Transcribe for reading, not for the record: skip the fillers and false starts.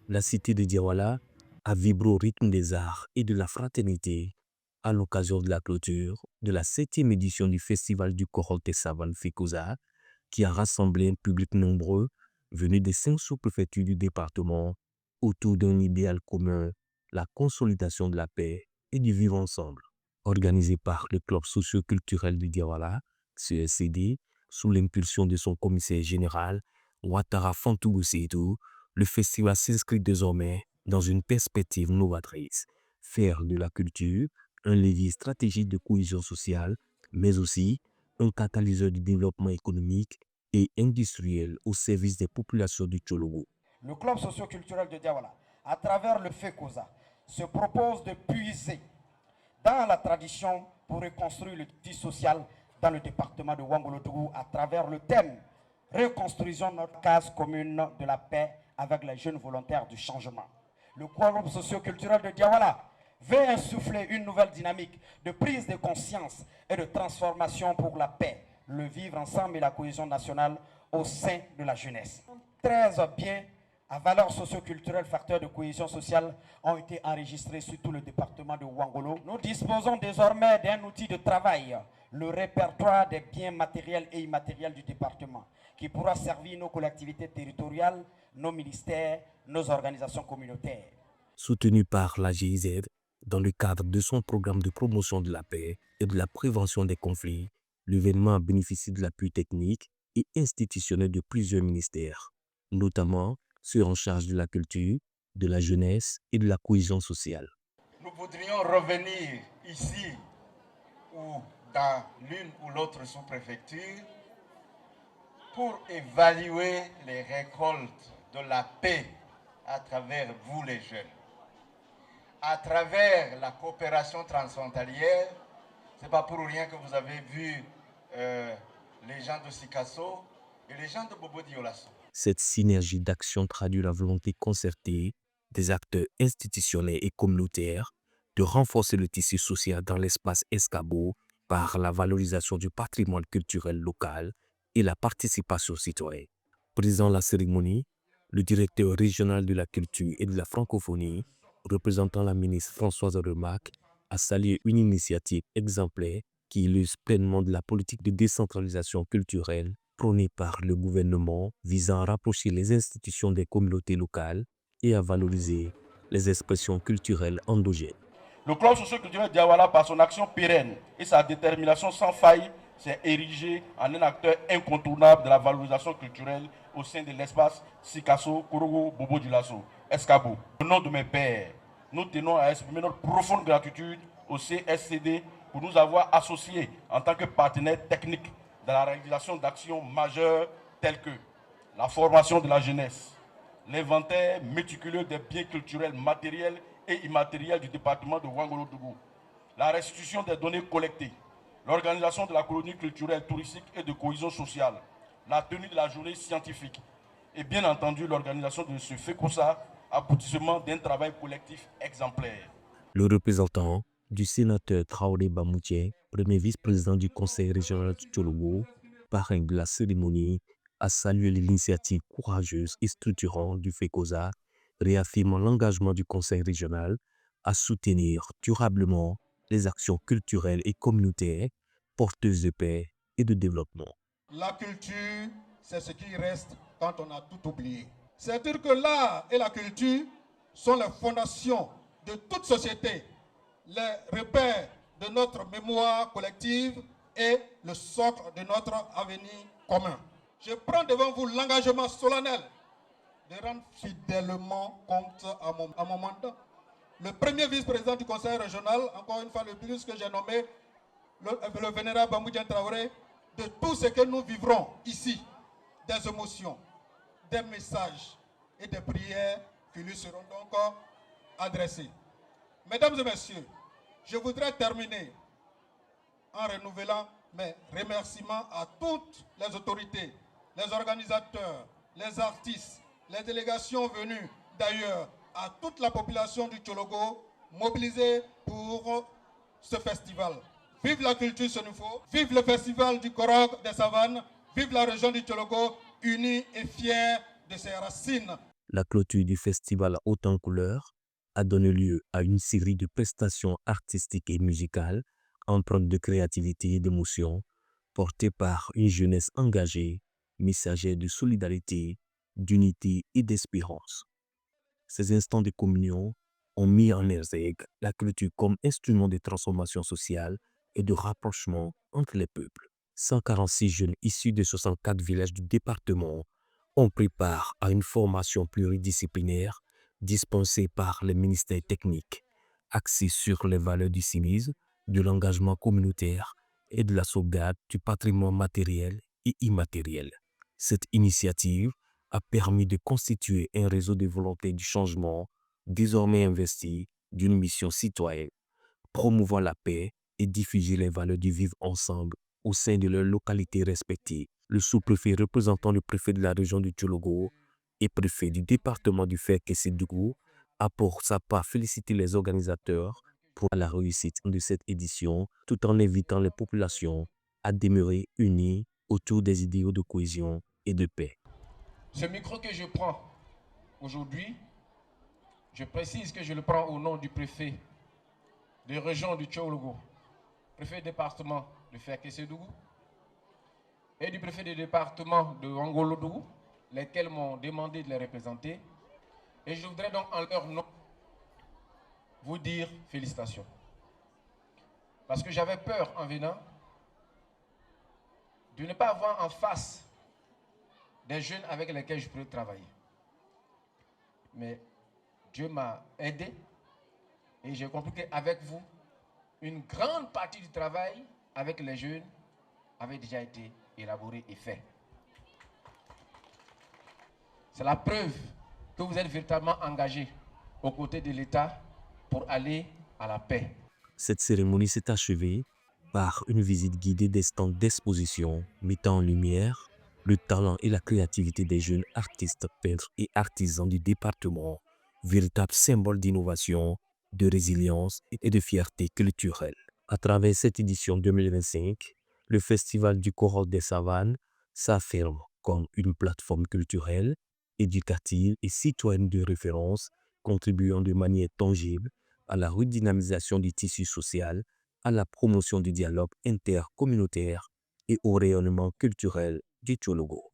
La cité de Diawala a vibré au rythme des arts et de la fraternité à l'occasion de la clôture de la 7e édition du Festival du Corolte Savane Fekosa, qui a rassemblé un public nombreux venu des 5 sous-préfectures du département autour d'un idéal commun, la consolidation de la paix et du vivre ensemble. Organisé par le Club socio-culturel de Diawala, CSCD, sous l'impulsion de son commissaire général, Ouattara Fantougou Seydou, le festival s'inscrit désormais dans une perspective novatrice, faire de la culture un levier stratégique de cohésion sociale, mais aussi un catalyseur du développement économique et industriel au service des populations du Tchologo. Le club socio-culturel de Diawala, à travers le FECOSA, se propose de puiser dans la tradition pour reconstruire le tissu social dans le département de Ouangolotougou à travers le thème « Reconstruisons notre case commune de la paix avec les jeunes volontaires du changement ». Le club socio-culturel de Diawala veut insuffler une nouvelle dynamique de prise de conscience et de transformation pour la paix, le vivre ensemble et la cohésion nationale au sein de la jeunesse. 13 biens à valeur socio-culturelle, facteurs de cohésion sociale ont été enregistrés sur tout le département de Ouangolo. Nous disposons désormais d'un outil de travail, le répertoire des biens matériels et immatériels du département, qui pourra servir nos collectivités territoriales, nos ministères, nos organisations communautaires. Soutenu par la GIZ, dans le cadre de son programme de promotion de la paix et de la prévention des conflits, l'événement a bénéficié de l'appui technique et institutionnel de plusieurs ministères, notamment ceux en charge de la culture, de la jeunesse et de la cohésion sociale. Nous voudrions revenir ici ou dans l'une ou l'autre sous-préfecture pour évaluer les récoltes de la paix à travers vous les jeunes. À travers la coopération transfrontalière, ce n'est pas pour rien que vous avez vu les gens de Sikasso et les gens de Bobo Dioulasso. Cette synergie d'action traduit la volonté concertée des acteurs institutionnels et communautaires de renforcer le tissu social dans l'espace Escabo par la valorisation du patrimoine culturel local et la participation citoyenne. Présent à la cérémonie, le directeur régional de la culture et de la francophonie, représentant la ministre Françoise Remac, a salué une initiative exemplaire qui illustre pleinement de la politique de décentralisation culturelle prônée par le gouvernement visant à rapprocher les institutions des communautés locales et à valoriser les expressions culturelles endogènes. Le club socio-culturel Diawala, par son action pérenne et sa détermination sans faille, s'est érigé en un acteur incontournable de la valorisation culturelle au sein de l'espace Sikasso, Korogo, Bobo Dioulasso, Escabo. Au nom de mes pères, nous tenons à exprimer notre profonde gratitude au CSCD pour nous avoir associés en tant que partenaires techniques dans la réalisation d'actions majeures telles que la formation de la jeunesse, l'inventaire méticuleux des biens culturels matériels et immatériels du département de Ouangolo-Dougou, la restitution des données collectées, l'organisation de la colonie culturelle, touristique et de cohésion sociale, la tenue de la journée scientifique et bien entendu l'organisation de ce FECOSA, aboutissement d'un travail collectif exemplaire. Le représentant du sénateur Traoré Bamouché, premier vice-président du conseil régional du Tchologo, parrain de la cérémonie, a salué l'initiative courageuse et structurante du FECOSA, réaffirmant l'engagement du conseil régional à soutenir durablement les actions culturelles et communautaires porteuses de paix et de développement. La culture, c'est ce qui reste quand on a tout oublié. C'est-à-dire que l'art et la culture sont les fondations de toute société, les repères de notre mémoire collective et le socle de notre avenir commun. Je prends devant vous l'engagement solennel de rendre fidèlement compte à mon mandat. Le premier vice-président du conseil régional, encore une fois le plus que j'ai nommé, le vénérable Bamoudian Traoré, de tout ce que nous vivrons ici, des émotions, des messages et des prières qui lui seront donc adressées. Mesdames et messieurs, je voudrais terminer en renouvelant mes remerciements à toutes les autorités, les organisateurs, les artistes, les délégations venues d'ailleurs, à toute la population du Tchologo mobilisée pour ce festival. Vive la culture Senufo, vive le festival du Korok des Savanes, vive la région du Tchologo, unie et fière de ses racines. La clôture du festival Haute en couleurs a donné lieu à une série de prestations artistiques et musicales empreintes de créativité et d'émotion, portées par une jeunesse engagée, messagère de solidarité, d'unité et d'espérance. Ces instants de communion ont mis en exergue la culture comme instrument de transformation sociale et de rapprochement entre les peuples. 146 jeunes issus de 64 villages du département ont pris part à une formation pluridisciplinaire dispensée par les ministères techniques, axée sur les valeurs du civisme, de l'engagement communautaire et de la sauvegarde du patrimoine matériel et immatériel. Cette initiative a permis de constituer un réseau de volonté du changement désormais investi d'une mission citoyenne, promouvoir la paix et diffuser les valeurs du vivre ensemble au sein de leurs localités respectives. Le sous-préfet représentant le préfet de la région du Tchologo et préfet du département du Fer-Kessédougou a pour sa part félicité les organisateurs pour la réussite de cette édition tout en invitant les populations à demeurer unies autour des idéaux de cohésion et de paix. Ce micro que je prends aujourd'hui, je précise que je le prends au nom du préfet de région du Tchologo, préfet département de Fer-Kessédougou et du préfet du département de Wangolodougou, lesquels m'ont demandé de les représenter. Et je voudrais donc en leur nom vous dire félicitations. Parce que j'avais peur en venant de ne pas avoir en face des jeunes avec lesquels je peux travailler. Mais Dieu m'a aidé et j'ai compris qu'avec vous, une grande partie du travail avec les jeunes avait déjà été élaboré et fait. C'est la preuve que vous êtes véritablement engagés aux côtés de l'État pour aller à la paix. Cette cérémonie s'est achevée par une visite guidée des stands d'exposition mettant en lumière le talent et la créativité des jeunes artistes, peintres et artisans du département, véritable symbole d'innovation, de résilience et de fierté culturelle. À travers cette édition 2025, le Festival du Choral des Savanes s'affirme comme une plateforme culturelle, éducative et citoyenne de référence, contribuant de manière tangible à la redynamisation du tissu social, à la promotion du dialogue intercommunautaire et au rayonnement culturel du Tchologo.